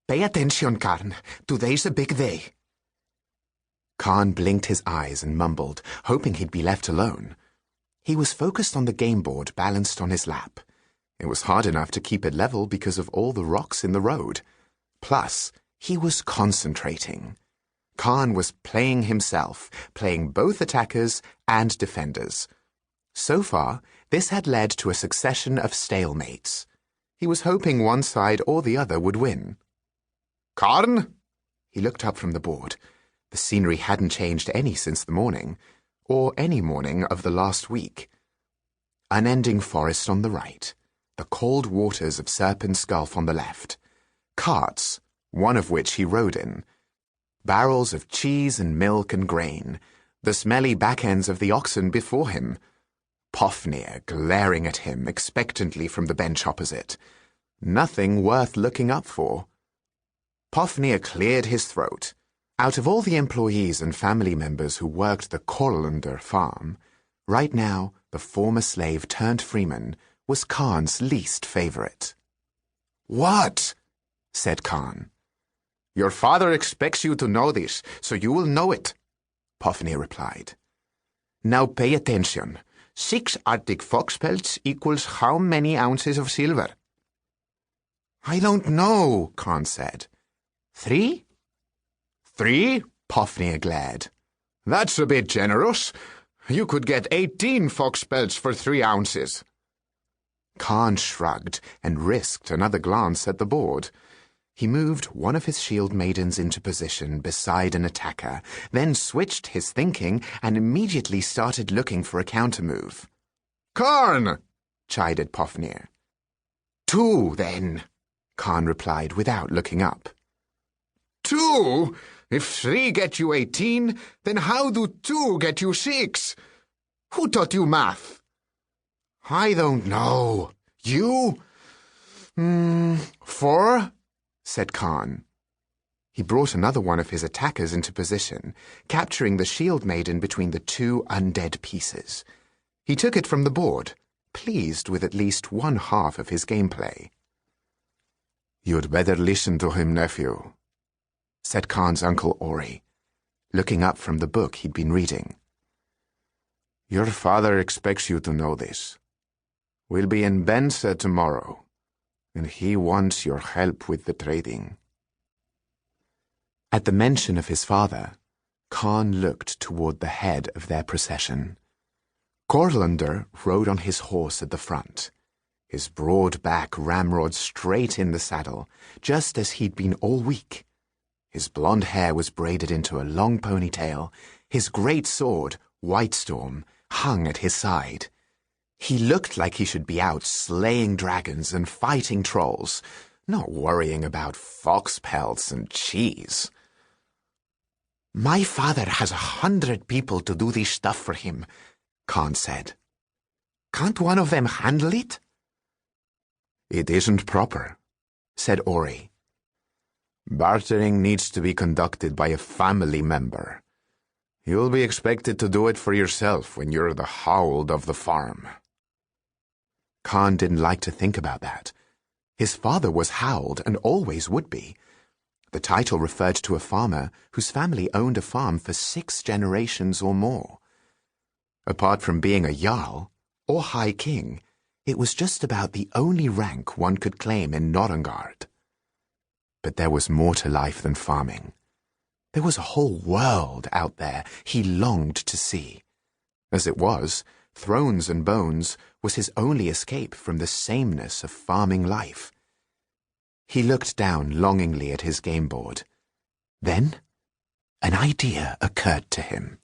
Pay attention, Karn. Today's a big day. Karn blinked his eyes and mumbled, hoping he'd be left alone. He was focused on the game board balanced on his lap. It was hard enough to keep it level because of all the rocks in the road. Plus, he was concentrating. Karn was playing himself, playing both attackers and defenders. So far, this had led to a succession of stalemates. He was hoping one side or the other would win. Karn? He looked up from the board. The scenery hadn't changed any since the morning, or any morning of the last week. Unending forest on the right, the cold waters of Serpent's Gulf on the left, carts, one of which he rode in, barrels of cheese and milk and grain, the smelly back ends of the oxen before him, Fafnir glaring at him expectantly from the bench opposite. Nothing worth looking up for. Fafnir cleared his throat. Out of all the employees and family members who worked the Korlander farm, right now the former slave turned freeman was Karn's least favorite. "What?" said Karn. "Your father expects you to know this, so you will know it," Fafnir replied. "Now pay attention. 6 Arctic fox pelts equals how many ounces of silver?" "I don't know," Karn said. 3? 3? Fafnir glared. "That's a bit generous. You could get 18 fox pelts for 3 ounces. Karn shrugged and risked another glance at the board. He moved one of his shield maidens into position beside an attacker, then switched his thinking and immediately started looking for a countermove. "Karn!" chided Fafnir. 2, then, Karn replied without looking up. 2? If 3 get you 18, then how do 2 get you 6? Who taught you math? I don't know. You? 4? Said Karn. He brought another one of his attackers into position, capturing the shield maiden between the 2 undead pieces. He took it from the board, pleased with at least one half of his gameplay. "You'd better listen to him, nephew," said Karn's uncle Ori, looking up from the book he'd been reading. "Your father expects you to know this. We'll be in Bensa tomorrow, and he wants your help with the trading." At the mention of his father, Karn looked toward the head of their procession. Korlander rode on his horse at the front, his broad back ramrod straight in the saddle, just as he'd been all week. His blonde hair was braided into a long ponytail. His great sword, Whitestorm, hung at his side. He looked like he should be out slaying dragons and fighting trolls, not worrying about fox pelts and cheese. "My father has 100 people to do this stuff for him," Karn said. "Can't one of them handle it?" "It isn't proper," said Ori. "Bartering needs to be conducted by a family member. You'll be expected to do it for yourself when you're the howled of the farm." Karn didn't like to think about that. His father was howled and always would be. The title referred to a farmer whose family owned a farm for 6 generations or more. Apart from being a jarl, or high king, it was just about the only rank one could claim in Norrøngard. But there was more to life than farming. There was a whole world out there he longed to see. As it was, Thrones and Bones was his only escape from the sameness of farming life. He looked down longingly at his game board. Then, an idea occurred to him.